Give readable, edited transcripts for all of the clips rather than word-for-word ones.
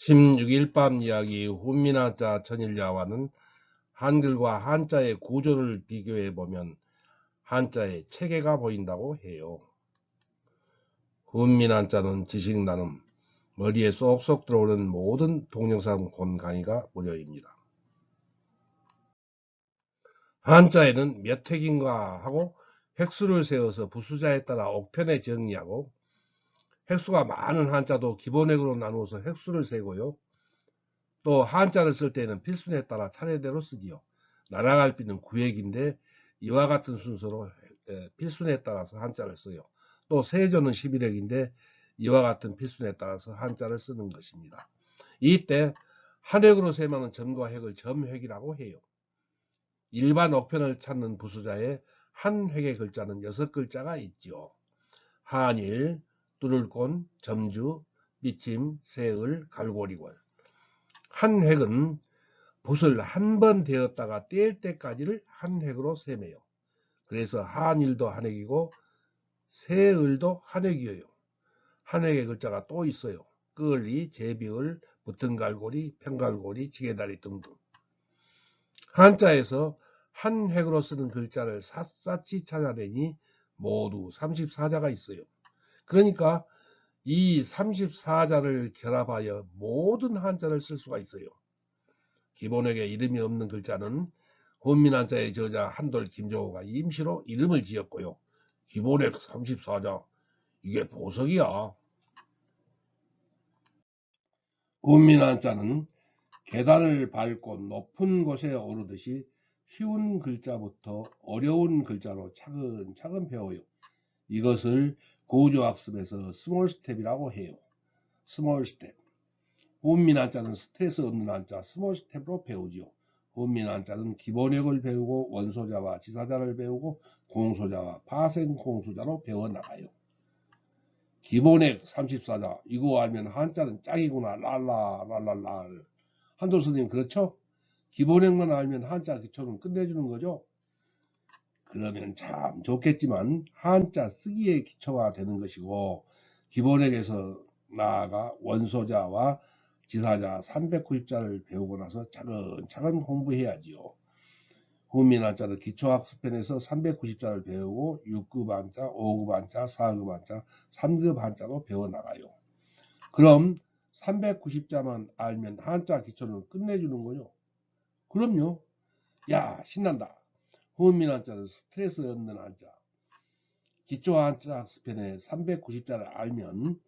16일 밤 이야기 훈민한자 천일야와는 한글과 한자의 구조를 비교해 보면 한자의 체계가 보인다고 해요. 훈민한자는 지식 나눔, 머리에 쏙쏙 들어오는 모든 동영상 본 강의가 무료입니다. 한자에는 몇 획인가 하고 획수를 세워서 부수자에 따라 옥편에 정리하고, 획수가 많은 한자도 기본획으로 나누어서 획수를 세고요. 또 한자를 쓸 때는 필순에 따라 차례대로 쓰지요. 나라갈비는 구획인데 이와 같은 순서로 필순에 따라서 한자를 써요. 또 세조는 11획인데 이와 같은 필순에 따라서 한자를 쓰는 것입니다. 이때 한 획으로 세마는 점과 획을 점획이라고 해요. 일반 옥편을 찾는 부수자에 한 획의 글자는 6글자가 있죠. 한일, 뚫을곤, 점주, 미침, 세을, 갈고리권. 한 획은 붓을 한 번 대었다가 뗄 때까지를 한 획으로 세매요. 그래서 한일도 한 획이고 세을도 한 획이에요. 한 획의 글자가 또 있어요. 끌리, 제비을, 붙은갈고리, 평갈고리, 지게다리 등등. 한자에서 한 획으로 쓰는 글자를 샅샅이 찾아내니 모두 34자가 있어요. 그러니까 이 34자를 결합하여 모든 한자를 쓸 수가 있어요. 기본획에 이름이 없는 글자는 훈민한자의 저자 한돌 김정호가 임시로 이름을 지었고요. 기본획 34자, 이게 보석이야. 훈민한자는 계단을 밟고 높은 곳에 오르듯이 쉬운 글자부터 어려운 글자로 차근차근 배워요. 이것을 고조학습에서 스몰 스텝이라고 해요. 스몰 스텝. 훈민한자는 스트레스 없는 한자 스몰 스텝으로 배우지요. 훈민한자는 기본획을 배우고 원소자와 지사자를 배우고 공소자와 파생공소자로 배워나가요. 기본획 34자, 이거 알면 한자는 짱이구나. 랄랄랄랄. 한돌 선생님 그렇죠? 기본획만 알면 한자 기초는 끝내주는 거죠. 그러면 참 좋겠지만 한자 쓰기의 기초가 되는 것이고, 기본획에서 나아가 원소자와 지사자 390자를 배우고 나서 차근차근 공부해야지요. 훈민한자는 기초학습편에서 390자를 배우고 6급 한자, 5급 한자, 4급 한자, 3급 한자로 배워나가요. 그럼 390자만 알면 한자 기초는 끝내주는 거요. 그럼요. 야, 신난다. 훈민한자는 스트레스 없는 한자. 기초 한자 학습편에 390자를 알면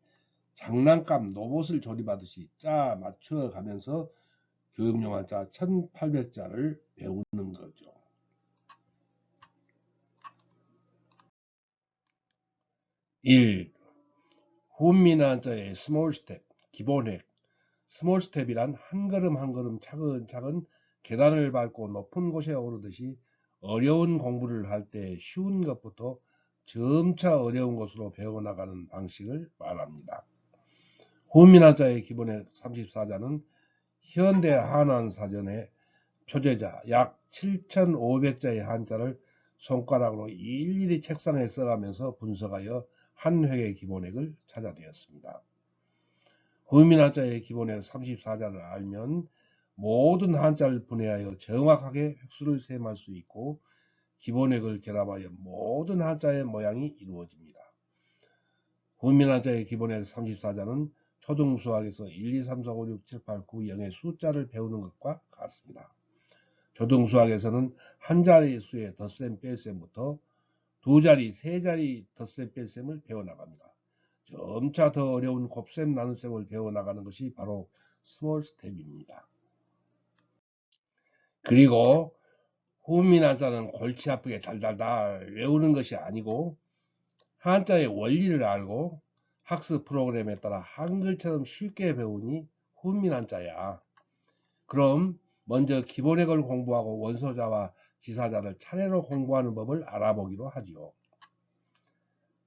장난감 로봇을 조립하듯이 짜 맞춰가면서 교육용 한자 1800자를 배우는 거죠. 1. 훈민한자의 스몰 스텝, 기본획. 스몰 스텝이란 한 걸음 한 걸음 차근차근 계단을 밟고 높은 곳에 오르듯이 어려운 공부를 할 때 쉬운 것부터 점차 어려운 것으로 배워나가는 방식을 말합니다. 훈민한자의 기본획 34자는 현대 한안사전의 표제자 약 7,500자의 한자를 손가락으로 일일이 책상에 써가면서 분석하여 한 획의 기본획을 찾아내었습니다. 훈민한자의 기본획 34자를 알면 모든 한자를 분해하여 정확하게 획수를 셈할 수 있고, 기본획을 결합하여 모든 한자의 모양이 이루어집니다. 훈민한자의 기본획 34자는 초등수학에서 1, 2, 3, 4, 5, 6, 7, 8, 9, 0의 숫자를 배우는 것과 같습니다. 초등수학에서는 한 자리 수의 덧셈 뺄셈부터 두 자리, 세 자리 덧셈 뺄셈을 배워나갑니다. 점차 더 어려운 곱셈 나눗셈을 배워나가는 것이 바로 스몰 스텝입니다. 그리고 훈민한자는 골치 아프게 달달달 외우는 것이 아니고 한자의 원리를 알고 학습 프로그램에 따라 한글처럼 쉽게 배우니 훈민한자야. 그럼 먼저 기본획을 공부하고 원소자와 지사자를 차례로 공부하는 법을 알아보기로 하지요.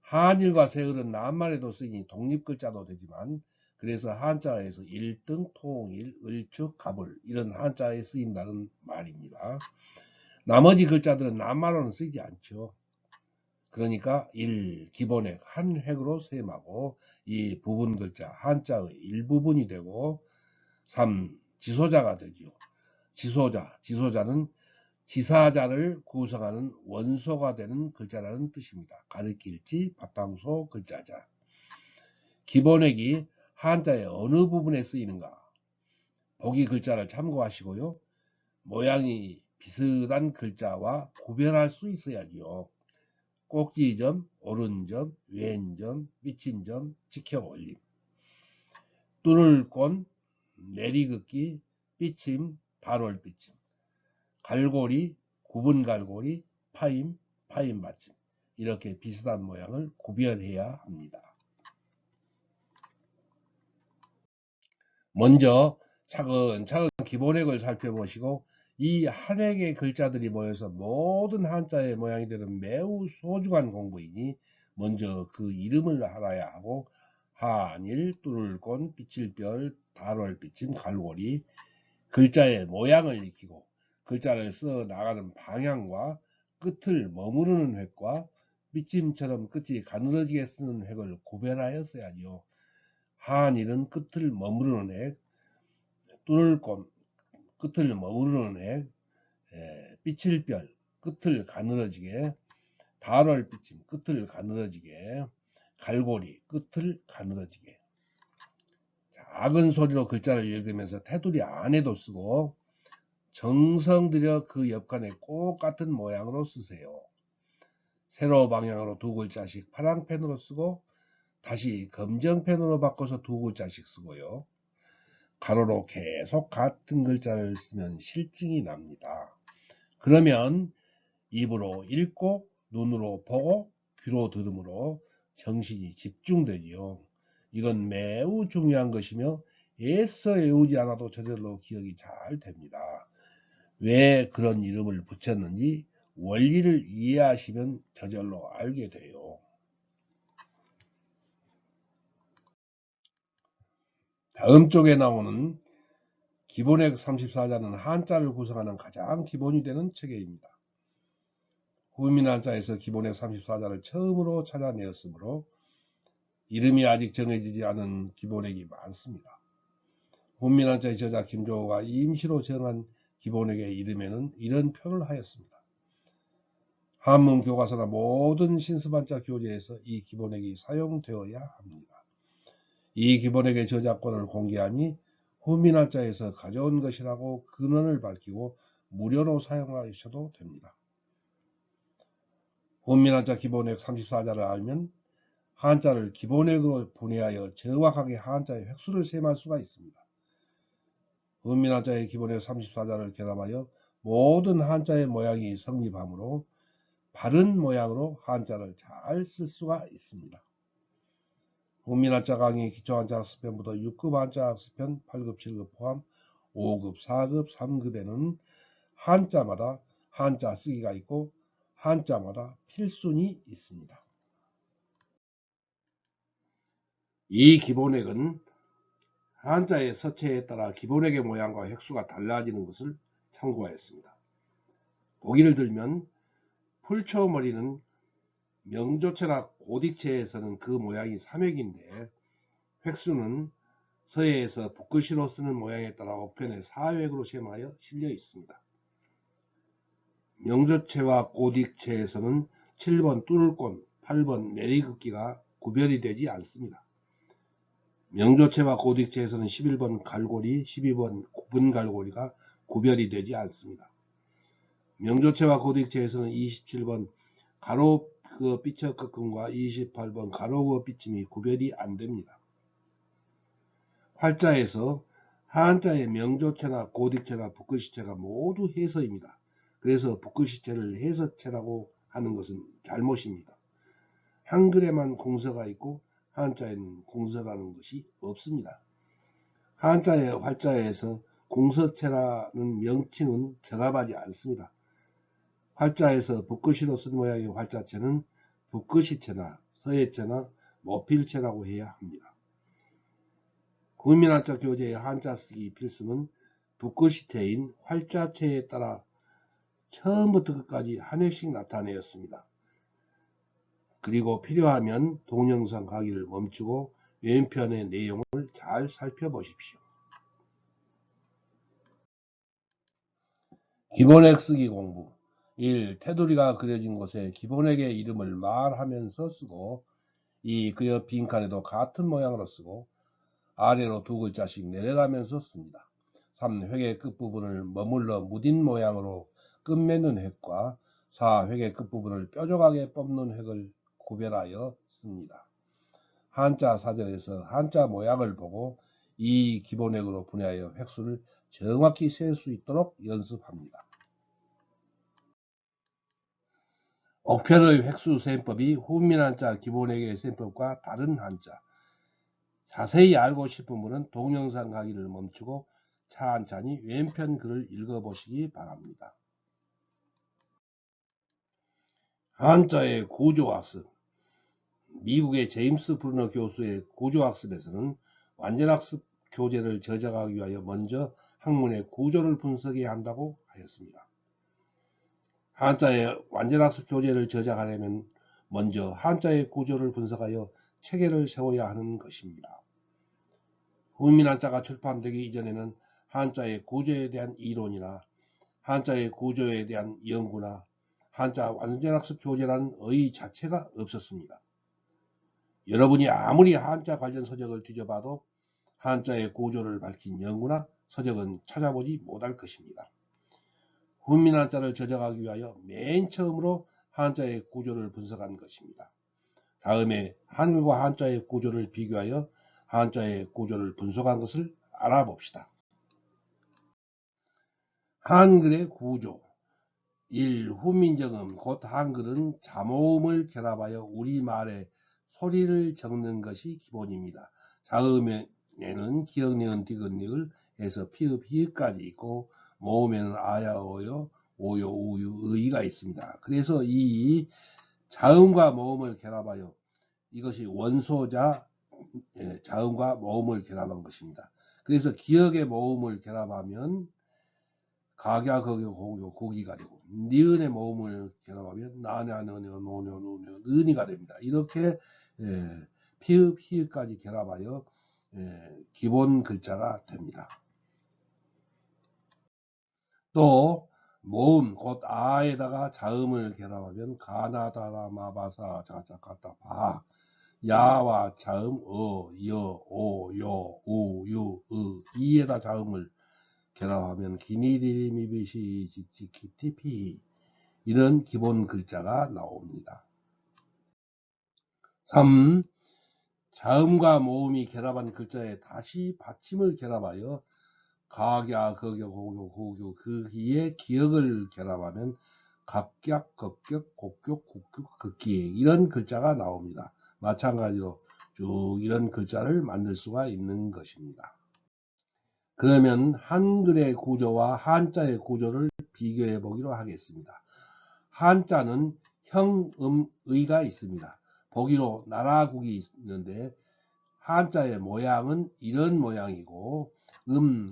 한일과 세을은 낱말에도 쓰이니 독립글자도 되지만, 그래서 한자에서 일등, 통일, 을축, 갑을 이런 한자에 쓰인다는 말입니다. 나머지 글자들은 낱말로는 쓰이지 않죠. 그러니까 1. 기본획 한 획으로 셈하고, 이 부분 글자 한자의 일부분이 되고, 3. 지소자가 되지요. 지소자는 지사자를 구성하는 원소가 되는 글자라는 뜻입니다. 가리킬지, 밥방소, 글자자. 기본액이 한자의 어느 부분에 쓰이는가? 보기 글자를 참고하시고요. 모양이 비슷한 글자와 구별할 수 있어야지요. 꼭지점, 오른점, 왼점, 삐친 점, 직혀 올림. 뚫을권, 내리긋기, 삐침, 반월삐침. 갈고리, 구분 갈고리, 파임, 파임 받침. 이렇게 비슷한 모양을 구별해야 합니다. 먼저 차근차근 기본획을 살펴보시고 이 한 획의 글자들이 모여서 모든 한자의 모양이 되는 매우 소중한 공부이니 먼저 그 이름을 알아야 하고 한일, 뚫을권, 삐칠별, 단월삐침, 갈고리 글자의 모양을 익히고 글자를 써 나가는 방향과 끝을 머무르는 획과 삐침처럼 끝이 가늘어지게 쓰는 획을 구별하여 써야지요. 한일은 끝을 머무르는 획, 뚫을권 끝을 머무르는 획, 삐칠별 끝을 가늘어지게, 단월삐침 끝을 가늘어지게, 갈고리 끝을 가늘어지게. 작은 소리로 글자를 읽으면서 테두리 안에도 쓰고 정성 들여 그 옆칸에 꼭 같은 모양으로 쓰세요. 세로 방향으로 두 글자씩 파랑펜으로 쓰고 다시 검정펜으로 바꿔서 두 글자씩 쓰고요. 가로로 계속 같은 글자를 쓰면 실증이 납니다. 그러면 입으로 읽고 눈으로 보고 귀로 들음으로 정신이 집중되지요. 이건 매우 중요한 것이며 애써 외우지 않아도 저절로 기억이 잘 됩니다. 왜 그런 이름을 붙였는지 원리를 이해하시면 저절로 알게 돼요. 다음 쪽에 나오는 기본획 34자는 한자를 구성하는 가장 기본이 되는 체계입니다. 후민한자에서 기본획 34자를 처음으로 찾아내었으므로 이름이 아직 정해지지 않은 기본획이 많습니다. 후민한자의 저자 김조호가 임시로 정한 기본획의 이름에는 이런 표를 하였습니다. 한문 교과서나 모든 신습한자 교재에서 이 기본획이 사용되어야 합니다. 이 기본획의 저작권을 공개하니 후민한자에서 가져온 것이라고 근원을 밝히고 무료로 사용하셔도 됩니다. 후민한자 기본획 34자를 알면 한자를 기본획으로 분해하여 정확하게 한자의 획수를 셈할 수가 있습니다. 후민한자의 기본획 34자를 결합하여 모든 한자의 모양이 성립하므로 바른 모양으로 한자를 잘 쓸 수가 있습니다. 후민한자 강의 기초한자 학습편부터 6급 한자 학습편 8급 7급 포함 5급 4급 3급에는 한자마다 한자 쓰기가 있고 한자마다 필순이 있습니다. 이 기본획은 한자의 서체에 따라 기본획의 모양과 획수가 달라지는 것을 참고하였습니다. 보기를 들면 풀초머리는 명조체나 고딕체에서는 그 모양이 3획인데 획수는 서예에서 붓글씨로 쓰는 모양에 따라 우편에 4획으로 셈하여 실려 있습니다. 명조체와 고딕체에서는 7번 뚫을권, 8번 내리긋기가 구별이 되지 않습니다. 명조체와 고딕체에서는 11번 갈고리, 12번 구분 갈고리가 구별이 되지 않습니다. 명조체와 고딕체에서는 27번 가로 삐쳐 꺾음과 28번 가로 삐침이 구별이 안 됩니다. 활자에서 한자의 명조체나 고딕체나 붓글씨체가 모두 해서입니다. 그래서 붓글씨체를 해서체라고 하는 것은 잘못입니다. 한글에만 공서가 있고 한자에는 공서라는 것이 없습니다. 한자의 활자에서 공서체라는 명칭은 결합하지 않습니다. 활자에서 붓글씨로 쓴 모양의 활자체는 붓글씨체나 서예체나 모필체라고 해야 합니다. 국민한자 교재의 한자 쓰기 필수는 붓글씨체인 활자체에 따라 처음부터 끝까지 한 획씩 나타내었습니다. 그리고 필요하면 동영상 강의를 멈추고 왼편의 내용을 잘 살펴보십시오. 기본액 쓰기 공부. 1. 테두리가 그려진 곳에 기본액의 이름을 말하면서 쓰고 2. 그 옆 빈칸에도 같은 모양으로 쓰고 아래로 두 글자씩 내려가면서 씁니다. 3. 획의 끝부분을 머물러 무딘 모양으로 끝맺는 획과 4. 획의 끝부분을 뾰족하게 뽑는 획을 구별하여 씁니다. 한자 사전에서 한자 모양을 보고 이 기본획으로 분해하여 획수를 정확히 셀 수 있도록 연습합니다. 옥편의 획수 셈법이 훈민한자 기본획의 셈법과 다른 한자. 자세히 알고 싶은 분은 동영상 강의를 멈추고 차한찬히 왼편 글을 읽어보시기 바랍니다. 한자의 구조학습. 미국의 제임스 브루너 교수의 구조학습에서는 완전학습 교재를 제작하기 위하여 먼저 학문의 구조를 분석해야 한다고 하였습니다. 한자의 완전학습 교재를 제작하려면 먼저 한자의 구조를 분석하여 체계를 세워야 하는 것입니다. 훈민한자가 출판되기 이전에는 한자의 구조에 대한 이론이나 한자의 구조에 대한 연구나 한자 완전학습 교재라는 의 자체가 없었습니다. 여러분이 아무리 한자 관련 서적을 뒤져봐도 한자의 구조를 밝힌 연구나 서적은 찾아보지 못할 것입니다. 훈민한자를 제작하기 위하여 맨 처음으로 한자의 구조를 분석한 것입니다. 다음에 한글과 한자의 구조를 비교하여 한자의 구조를 분석한 것을 알아봅시다. 한글의 구조. 1. 훈민정음 곧 한글은 자모음을 결합하여 우리말의 소리를 적는 것이 기본입니다. 자음에는 기역, 니은, 디귿, 리을 해서 피읍, 히읗까지 있고 모음에는 아야, 어요, 오요, 우유, 의가 있습니다. 그래서 이 자음과 모음을 결합하여 이것이 원소자 자음과 모음을 결합한 것입니다. 그래서 기역의 모음을 결합하면 각야, 거교, 고교, 고기가 되고 니은의 모음을 결합하면 나냐, 너냐, 노냐, 노냐, 는이가 됩니다. 이렇게 피읍, 히읗까지 결합하여 기본 글자가 됩니다. 또 모음 곧 아에다가 자음을 결합하면 가나다라 마바사 자자가다 바 야와 자음 어, 여, 오, 요, 우, 유, 으 이에다 자음을 결합하면 기니디미비시 지키티피 이런 기본 글자가 나옵니다. 3. 자음과 모음이 결합한 글자에 다시 받침을 결합하여 각야, 거교, 고교, 고교, 그기에 기역을 결합하면 갑격, 겁격, 곡격, 국격, 극기 이런 글자가 나옵니다. 마찬가지로 쭉 이런 글자를 만들 수가 있는 것입니다. 그러면 한글의 구조와 한자의 구조를 비교해 보기로 하겠습니다. 한자는 형음의가 있습니다. 보기로 나라국이 있는데 한자의 모양은 이런 모양이고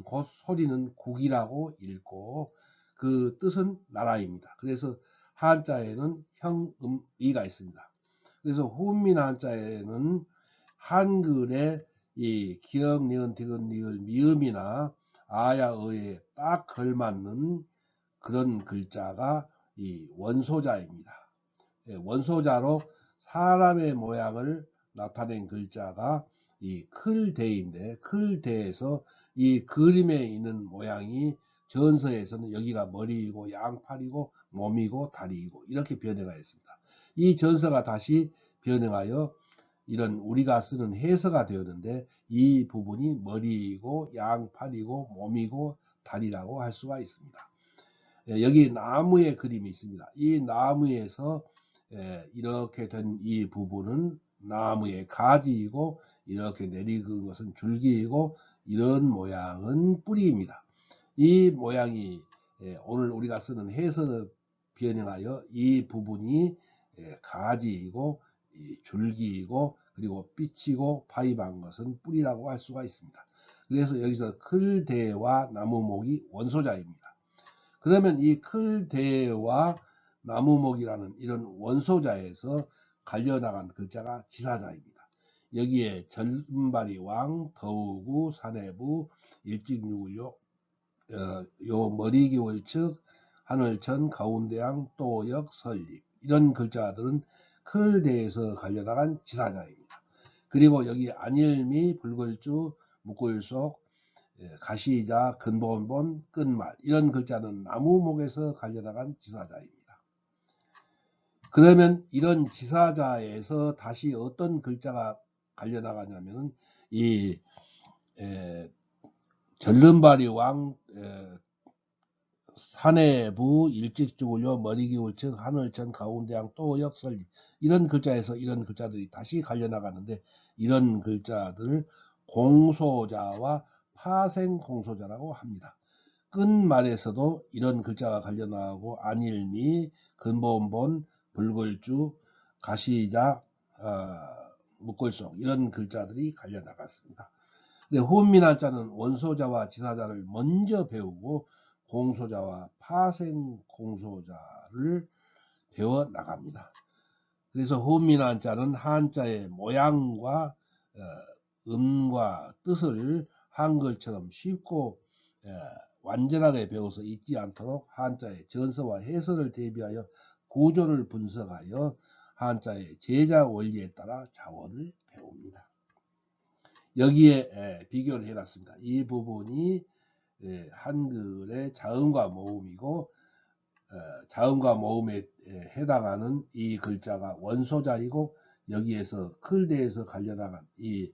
곧 소리는 국이라고 읽고 그 뜻은 나라입니다. 그래서 한자에는 형음의가 있습니다. 그래서 훈민 한자에는 한글의 이 기역, 니은, 디귿, 리을, 미음이나 아야, 어에 딱 걸맞는 그런 글자가 이 원소자입니다. 원소자로 사람의 모양을 나타낸 글자가 이 클대인데 클대에서 이 그림에 있는 모양이 전서에서는 여기가 머리이고 양팔이고 몸이고 다리이고 이렇게 변해가 있습니다. 이 전서가 다시 변형하여 이런 우리가 쓰는 해서가 되었는데 이 부분이 머리이고 양팔이고 몸이고 다리라고 할 수가 있습니다. 여기 나무의 그림이 있습니다. 이 나무에서 이렇게 된 이 부분은 나무의 가지이고 이렇게 내리은 것은 줄기이고 이런 모양은 뿌리입니다. 이 모양이 오늘 우리가 쓰는 해서 변형하여 이 부분이 가지이고 줄기이고 그리고 삐치고 파입한 것은 뿌리라고 할 수가 있습니다. 그래서 여기서 클대와 나무목이 원소자입니다. 그러면 이 클대와 나무목이라는 이런 원소자에서 갈려나간 글자가 지사자입니다. 여기에 절음발이 왕, 더우구, 사내부, 일직유구요, 요 머리기월측, 하늘천, 가운데양, 또역, 설립. 이런 글자들은 클대에서 갈려나간 지사자입니다. 그리고 여기 안일미, 불글주, 묵글속, 가시자, 근본본, 끝말 이런 글자는 나무목에서 갈려나간 지사자입니다. 그러면 이런 지사자에서 다시 어떤 글자가 갈려나가냐면은 이 전름발이 왕 산해부 일직주울요 머리기울측 하늘천 가운데양 또역 설립 이런 글자에서 이런 글자들이 다시 갈려나가는데 이런 글자들을 공소자와 파생공소자라고 합니다. 끝말에서도 이런 글자가 갈려나가고 안일미, 근본본, 불글주, 가시자, 묵글속 이런 글자들이 갈려나갔습니다. 근데 혼민한자는 원소자와 지사자를 먼저 배우고 공소자와 파생공소자를 배워 나갑니다. 그래서 혼민한자는 한자의 모양과 음과 뜻을 한글처럼 쉽고 완전하게 배워서 잊지 않도록 한자의 전서와 해설을 대비하여 구조를 분석하여 한자의 제자 원리에 따라 자원을 배웁니다. 여기에 비교를 해놨습니다. 이 부분이 한글의 자음과 모음이고 자음과 모음에 해당하는 이 글자가 원소자이고 여기에서 클대에서 갈려나간 이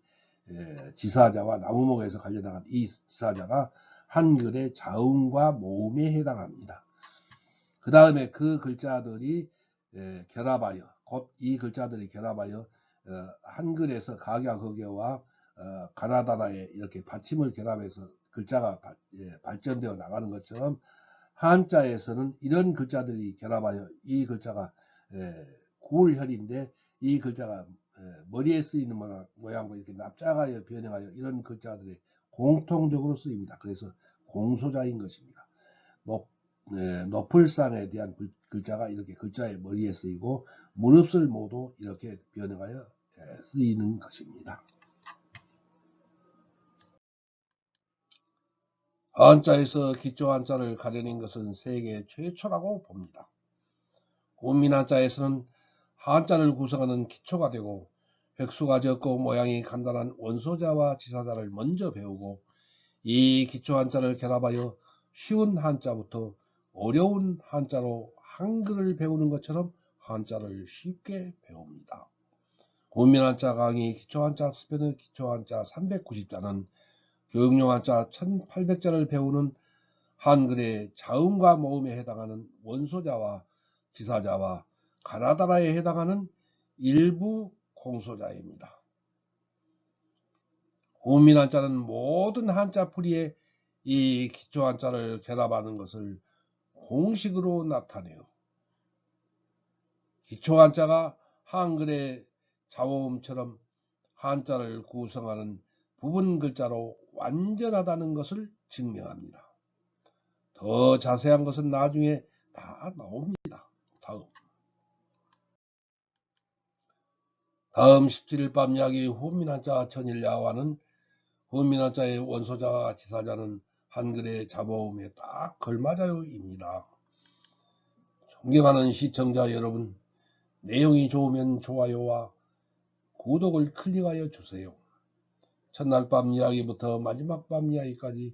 지사자와 나무목에서 갈려나간 이 지사자가 한글의 자음과 모음에 해당합니다. 그 다음에 그 글자들이 결합하여 곧 이 글자들이 결합하여 한글에서 각야극여와 가나다라에 이렇게 받침을 결합해서 글자가 발전되어 나가는 것처럼 한자에서는 이런 글자들이 결합하여 이 글자가 구울혈인데 이 글자가 머리에 쓰이는 모양과 이렇게 납작하여 변형하여 이런 글자들이 공통적으로 쓰입니다. 그래서 공소자인 것입니다. 높을산에 대한 글자가 이렇게 글자의 머리에 쓰이고 무릎을 모두 이렇게 변형하여 쓰이는 것입니다. 한자에서 기초 한자를 가려낸 것은 세계 최초라고 봅니다. 혼민한자에서는 한자를 구성하는 기초가 되고 획수가 적고 모양이 간단한 원소자와 지사자를 먼저 배우고 이 기초 한자를 결합하여 쉬운 한자부터 어려운 한자로 한글을 배우는 것처럼 한자를 쉽게 배웁니다. 혼민한자 강의 기초한자 수편의 기초한자 390자는 교육용 한자 1800자를 배우는 한글의 자음과 모음에 해당하는 원소자와 지사자와 가나다라에 해당하는 일부 공소자입니다. 혼민한자는 모든 한자풀이에 이 기초한자를 결합하는 것을 공식으로 나타내요. 기초한자가 한글의 자음처럼 한자를 구성하는 부분 글자로 완전하다는 것을 증명합니다. 더 자세한 것은 나중에 다 나옵니다. 다음 17일 밤 이야기 혼민한자 천일야화는 혼민한자의 원소자와 지사자는 한글의 자모음에 딱 걸맞아요입니다. 존경하는 시청자 여러분, 내용이 좋으면 좋아요와 구독을 클릭하여 주세요. 첫날 밤 이야기부터 마지막 밤 이야기까지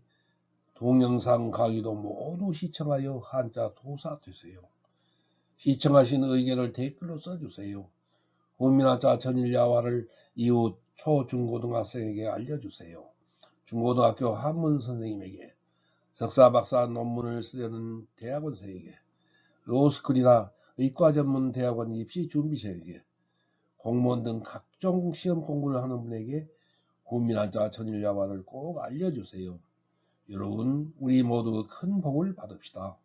동영상 강의도 모두 시청하여 한자 도사 되세요. 시청하신 의견을 댓글로 써주세요. 혼민한자 천일야화를 이웃 초, 중고등학생에게 알려주세요. 중고등학교 한문 선생님에게, 석사, 박사 논문을 쓰려는 대학원생에게, 로스쿨이나 의과 전문 대학원 입시 준비생에게, 공무원 등 각종 시험 공부를 하는 분에게 혼민한자 천일야화를 꼭 알려주세요. 여러분, 우리 모두 큰 복을 받읍시다.